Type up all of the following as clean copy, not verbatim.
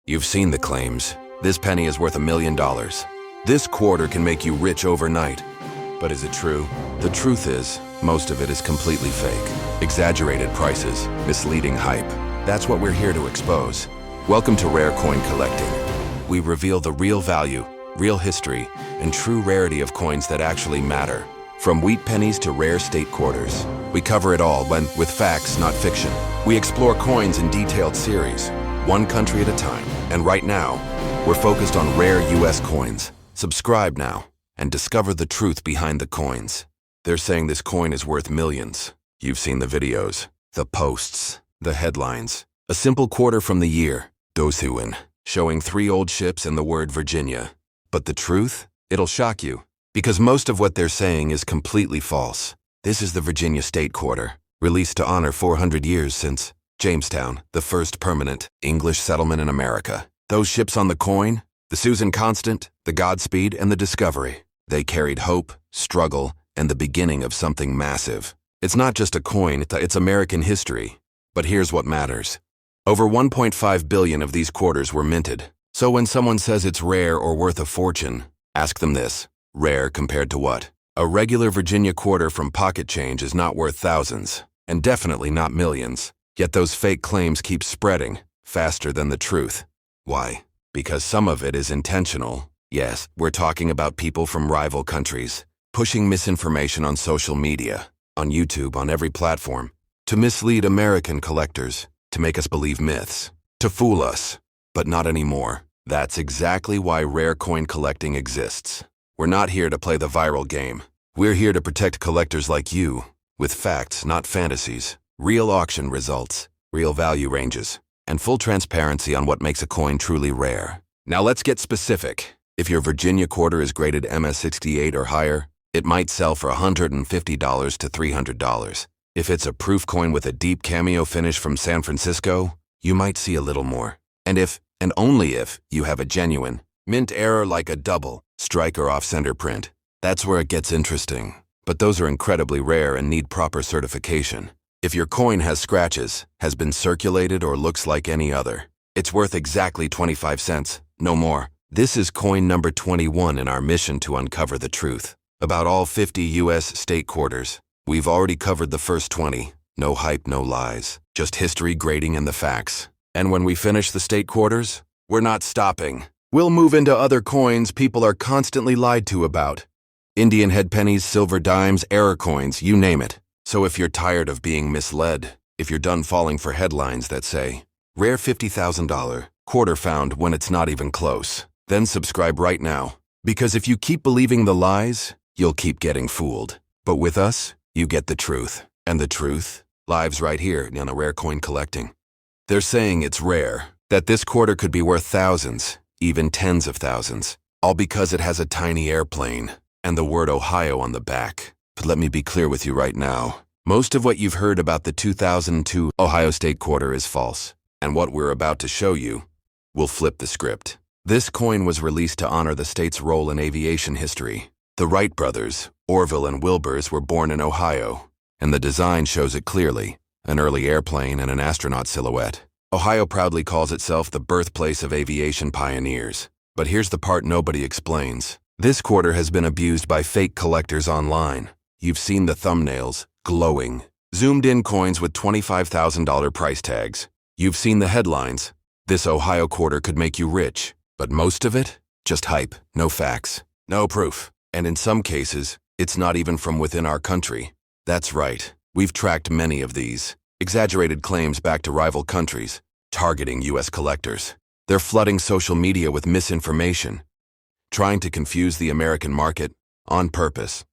You've seen the claims. This penny is worth $1 million. This quarter can make you rich overnight. But is it true? The truth is, most of it is completely fake. Exaggerated prices, misleading hype. That's what we're here to expose. Welcome to Rare Coin Collecting. We reveal the real value, real history, and true rarity of coins that actually matter. From wheat pennies to rare state quarters. We cover it all with facts, not fiction. We explore coins in detailed series, one country at a time. And right now, we're focused on rare US coins. Subscribe now and discover the truth behind the coins. They're saying this coin is worth millions. You've seen the videos, the posts, the headlines. A simple quarter from the year, Dosuin, showing 3 old ships and the word Virginia. But the truth? It'll shock you, because most of what they're saying is completely false. This is the Virginia State Quarter, released to honor 400 years since Jamestown, the first permanent English settlement in America. Those ships on the coin, the Susan Constant, the Godspeed, and the Discovery, they carried hope, struggle, and the beginning of something massive. It's not just a coin, it's American history. But here's what matters. Over 1.5 billion of these quarters were minted. So when someone says it's rare or worth a fortune, ask them this. Rare compared to what? A regular Virginia quarter from pocket change is not worth thousands, and definitely not millions. Yet those fake claims keep spreading, faster than the truth. Why? Because some of it is intentional. Yes, we're talking about people from rival countries, pushing misinformation on social media, on YouTube, on every platform, to mislead American collectors, to make us believe myths, to fool us. But not anymore. That's exactly why rare coin collecting exists. We're not here to play the viral game. We're here to protect collectors like you, with facts, not fantasies, real auction results, real value ranges, and full transparency on what makes a coin truly rare. Now let's get specific. If your Virginia quarter is graded MS68 or higher, it might sell for $150 to $300. If it's a proof coin with a deep cameo finish from San Francisco, you might see a little more. And if, and only if, you have a genuine, mint error like a double, strike or off-center print, that's where it gets interesting. But those are incredibly rare and need proper certification. If your coin has scratches, has been circulated, or looks like any other, it's worth exactly 25 cents, no more. This is coin number 21 in our mission to uncover the truth about all 50 US state quarters. We've already covered the first 20. No hype, no lies, just history, grading, and the facts. And when we finish the state quarters, we're not stopping. We'll move into other coins people are constantly lied to about. Indian head pennies, silver dimes, error coins, you name it. So if you're tired of being misled, if you're done falling for headlines that say, rare $50,000, quarter found when it's not even close, then subscribe right now. Because if you keep believing the lies, you'll keep getting fooled. But with us, you get the truth. And the truth lives right here on a Rare Coin Collecting. They're saying it's rare, that this quarter could be worth thousands, even tens of thousands, all because it has a tiny airplane and the word Ohio on the back. But let me be clear with you right now. Most of what you've heard about the 2002 Ohio State Quarter is false, and what we're about to show you will flip the script. This coin was released to honor the state's role in aviation history. The Wright brothers, Orville and Wilburs, were born in Ohio, and the design shows it clearly, an early airplane and an astronaut silhouette. Ohio proudly calls itself the birthplace of aviation pioneers. But here's the part nobody explains. This quarter has been abused by fake collectors online. You've seen the thumbnails, glowing, zoomed-in coins with $25,000 price tags. You've seen the headlines, this Ohio quarter could make you rich. But most of it? Just hype, no facts, no proof. And in some cases, it's not even from within our country. That's right, we've tracked many of these. Exaggerated claims back to rival countries, targeting US collectors. They're flooding social media with misinformation, trying to confuse the American market on purpose.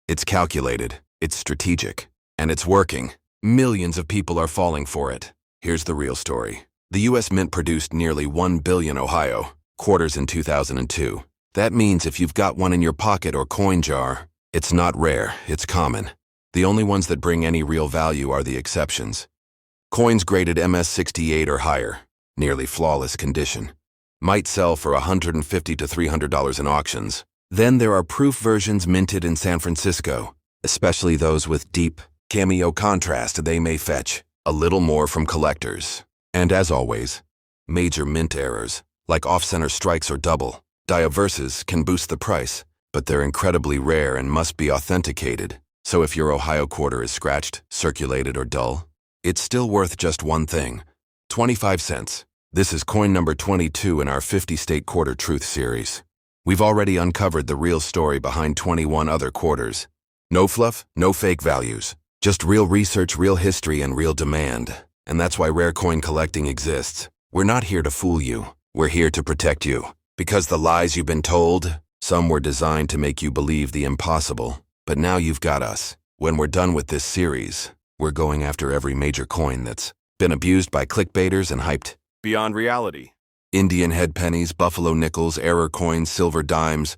It's calculated, it's strategic, and it's working. Millions of people are falling for it. Here's the real story. The US Mint produced nearly 1 billion Ohio quarters in 2002. That means if you've got one in your pocket or coin jar, it's not rare, it's common. The only ones that bring any real value are the exceptions. Coins graded MS68 or higher, nearly flawless condition, might sell for $150 to $300 in auctions. Then there are proof versions minted in San Francisco, especially those with deep, cameo contrast. They may fetch a little more from collectors. And as always, major mint errors, like off-center strikes or double. Diaverses can boost the price, but they're incredibly rare and must be authenticated. So if your Ohio quarter is scratched, circulated, or dull, it's still worth just one thing: 25 cents. This is coin number 22 in our 50-state quarter truth series. We've already uncovered the real story behind 21 other quarters. No fluff, no fake values. Just real research, real history, and real demand. And that's why rare coin collecting exists. We're not here to fool you. We're here to protect you. Because the lies you've been told, some were designed to make you believe the impossible. But now you've got us. When we're done with this series, we're going after every major coin that's been abused by clickbaiters and hyped beyond reality. Indian head pennies, buffalo nickels, error coins, silver dimes.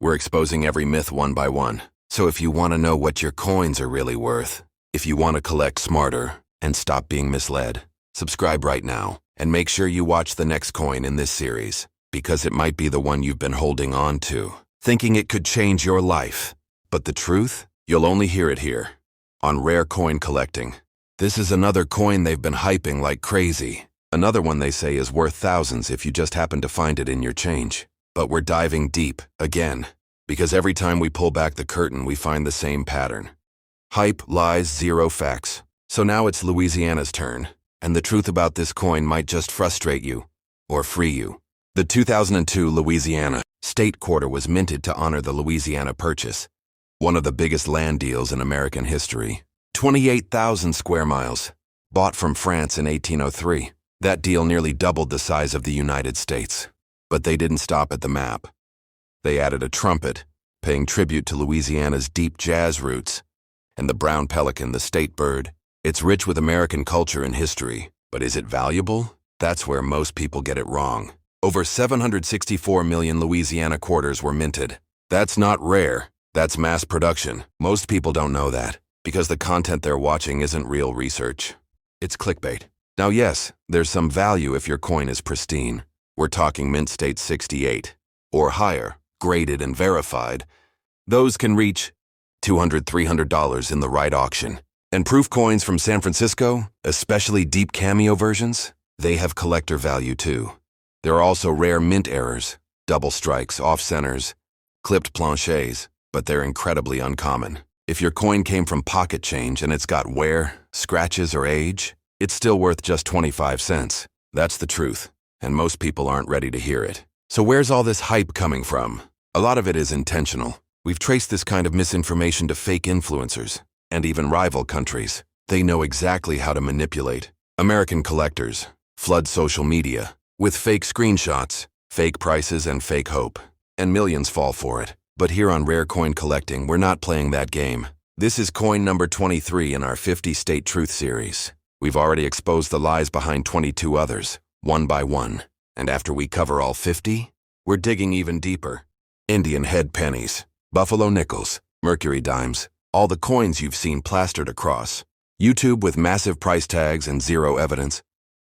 We're exposing every myth one by one. So if you want to know what your coins are really worth, if you want to collect smarter and stop being misled, subscribe right now and make sure you watch the next coin in this series, because it might be the one you've been holding on to, thinking it could change your life. But the truth? You'll only hear it here, on Rare Coin Collecting. This is another coin they've been hyping like crazy. Another one they say is worth thousands if you just happen to find it in your change. But we're diving deep, again, because every time we pull back the curtain we find the same pattern. Hype, lies, zero facts. So now it's Louisiana's turn, and the truth about this coin might just frustrate you, or free you. The 2002 Louisiana State Quarter was minted to honor the Louisiana Purchase, one of the biggest land deals in American history. 28,000 square miles, bought from France in 1803. That deal nearly doubled the size of the United States. But they didn't stop at the map. They added a trumpet, paying tribute to Louisiana's deep jazz roots, and the brown pelican, the state bird. It's rich with American culture and history, but is it valuable? That's where most people get it wrong. Over 764 million Louisiana quarters were minted. That's not rare, that's mass production. Most people don't know that, because the content they're watching isn't real research. It's clickbait. Now yes, there's some value if your coin is pristine. We're talking mint state 68, or higher, graded and verified. Those can reach $200, $300 in the right auction. And proof coins from San Francisco, especially deep cameo versions, they have collector value too. There are also rare mint errors, double strikes, off-centers, clipped planchets, but they're incredibly uncommon. If your coin came from pocket change and it's got wear, scratches, or age, it's still worth just 25 cents. That's the truth, and most people aren't ready to hear it. So where's all this hype coming from? A lot of it is intentional. We've traced this kind of misinformation to fake influencers, and even rival countries. They know exactly how to manipulate American collectors, flood social media with fake screenshots, fake prices, and fake hope. And millions fall for it. But here on Rare Coin Collecting, we're not playing that game. This is coin number 23 in our 50-state truth series. We've already exposed the lies behind 22 others, one by one. And after we cover all 50, we're digging even deeper. Indian head pennies, buffalo nickels, mercury dimes, all the coins you've seen plastered across YouTube with massive price tags and zero evidence.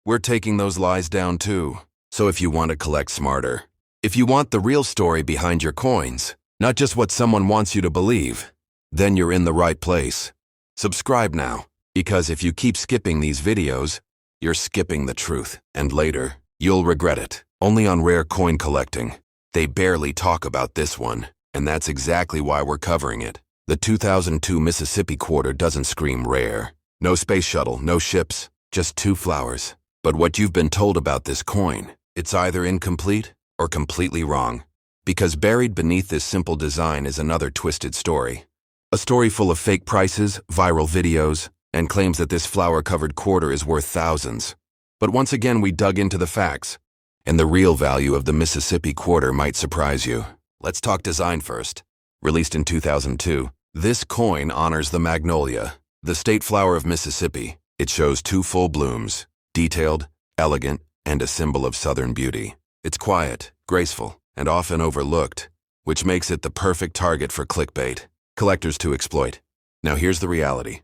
We're taking those lies down too. So if you want to collect smarter, if you want the real story behind your coins, not just what someone wants you to believe, then you're in the right place. Subscribe now, because if you keep skipping these videos, you're skipping the truth, and later, you'll regret it. Only on Rare Coin Collecting. They barely talk about this one, and that's exactly why we're covering it. The 2002 Mississippi quarter doesn't scream rare. No space shuttle, no ships, just two flowers. But what you've been told about this coin, it's either incomplete or completely wrong. Because buried beneath this simple design is another twisted story. A story full of fake prices, viral videos, and claims that this flower-covered quarter is worth thousands. But once again, we dug into the facts, and the real value of the Mississippi quarter might surprise you. Let's talk design first. Released in 2002, this coin honors the magnolia, the state flower of Mississippi. It shows two full blooms, detailed, elegant, and a symbol of Southern beauty. It's quiet, graceful, and often overlooked, which makes it the perfect target for clickbait, collectors to exploit. Now here's the reality.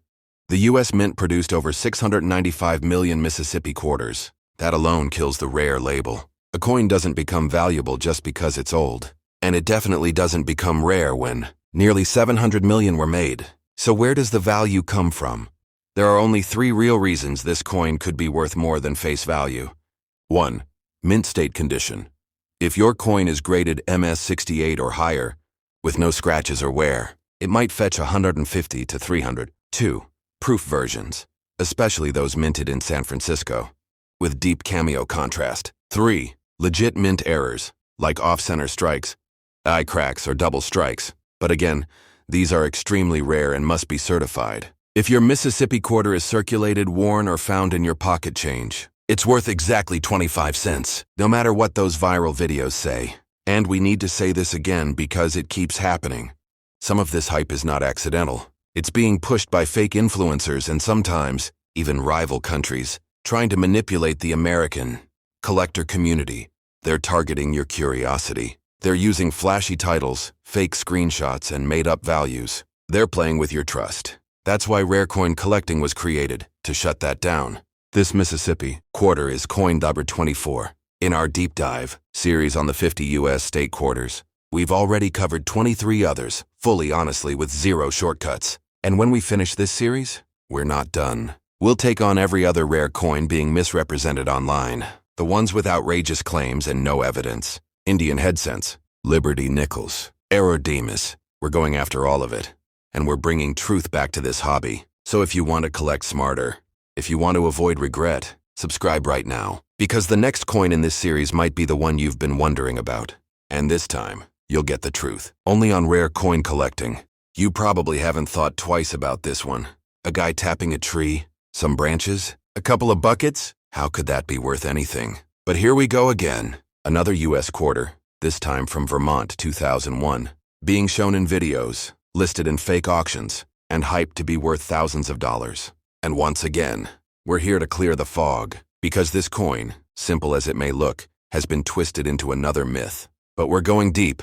The U.S. Mint produced over 695 million Mississippi quarters. That alone kills the rare label. A coin doesn't become valuable just because it's old. And it definitely doesn't become rare when nearly 700 million were made. So where does the value come from? There are only 3 real reasons this coin could be worth more than face value. 1. Mint state condition. If your coin is graded MS68 or higher, with no scratches or wear, it might fetch 150 to 300. 2. Proof versions, especially those minted in San Francisco, with deep cameo contrast. 3. Legit mint errors, like off-center strikes, eye cracks, or double strikes. But again, these are extremely rare and must be certified. If your Mississippi quarter is circulated, worn, or found in your pocket change, it's worth exactly 25 cents, no matter what those viral videos say. And we need to say this again because it keeps happening. Some of this hype is not accidental. It's being pushed by fake influencers and sometimes even rival countries, trying to manipulate the American collector community. They're targeting your curiosity. They're using flashy titles, fake screenshots, and made-up values. They're playing with your trust. That's why rare coin collecting was created, to shut that down. This Mississippi quarter is coin number 24. In our deep dive series on the 50 U.S. state quarters, we've already covered 23 others, fully honestly with zero shortcuts. And when we finish this series, we're not done. We'll take on every other rare coin being misrepresented online. The ones with outrageous claims and no evidence. Indian head cents, Liberty nickels, Aerodemus. We're going after all of it. And we're bringing truth back to this hobby. So if you want to collect smarter, if you want to avoid regret, subscribe right now. Because the next coin in this series might be the one you've been wondering about. And this time, you'll get the truth. Only on rare coin collecting. You probably haven't thought twice about this one. A guy tapping a tree, some branches, a couple of buckets? How could that be worth anything? But here we go again. Another U.S. quarter, this time from Vermont 2001, being shown in videos, listed in fake auctions, and hyped to be worth thousands of dollars. And once again, we're here to clear the fog, because this coin, simple as it may look, has been twisted into another myth. But we're going deep,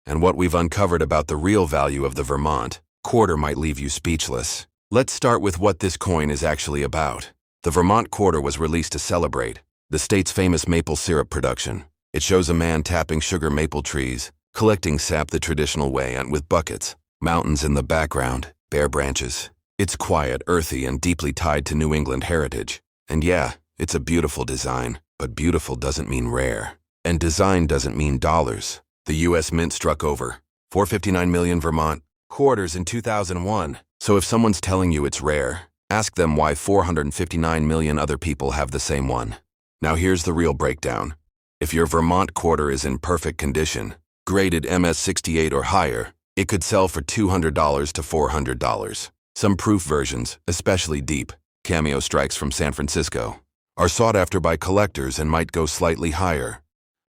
and what we've uncovered about the real value of the Vermont quarter might leave you speechless. Let's start with what this coin is actually about. The Vermont quarter was released to celebrate the state's famous maple syrup production. It shows a man tapping sugar maple trees, collecting sap the traditional way and with buckets, mountains in the background, bare branches. It's quiet, earthy, and deeply tied to New England heritage. And yeah, it's a beautiful design, but beautiful doesn't mean rare. And design doesn't mean dollars. The U.S. Mint struck over 459 million Vermont quarters in 2001. So if someone's telling you it's rare, ask them why 459 million other people have the same one. Now here's the real breakdown. If your Vermont quarter is in perfect condition, graded MS68 or higher, it could sell for $200 to $400. Some proof versions, especially deep cameo strikes from San Francisco, are sought after by collectors and might go slightly higher.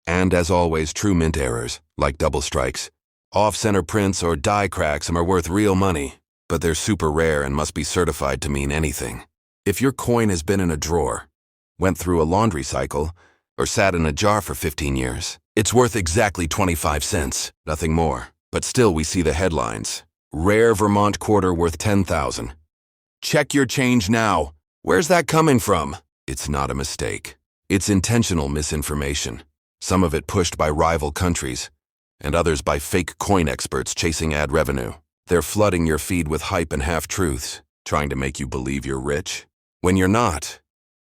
And as always, true mint errors, like double strikes, off-center prints, or die cracks are worth real money, but they're super rare and must be certified to mean anything. If your coin has been in a drawer, went through a laundry cycle, or sat in a jar for 15 years, it's worth exactly 25 cents, nothing more. But still we see the headlines. Rare Vermont quarter worth 10,000. Check your change now. Where's that coming from? It's not a mistake. It's intentional misinformation. Some of it pushed by rival countries, and others by fake coin experts chasing ad revenue. They're flooding your feed with hype and half-truths, trying to make you believe you're rich, when you're not.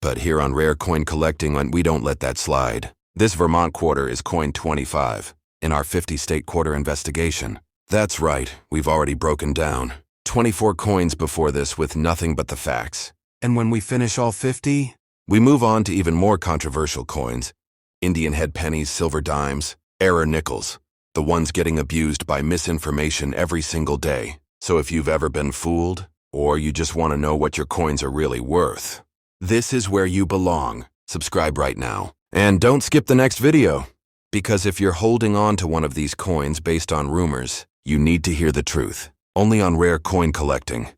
But here on Rare Coin Collecting, we don't let that slide. This Vermont quarter is coin 25 in our 50-state quarter investigation. That's right, we've already broken down 24 coins before this with nothing but the facts. And when we finish all 50, we move on to even more controversial coins. Indian head pennies, silver dimes, error nickels, the ones getting abused by misinformation every single day. So if you've ever been fooled, or you just want to know what your coins are really worth, this is where you belong. Subscribe right now. And don't skip the next video, because if you're holding on to one of these coins based on rumors, you need to hear the truth. Only on Rare Coin Collecting.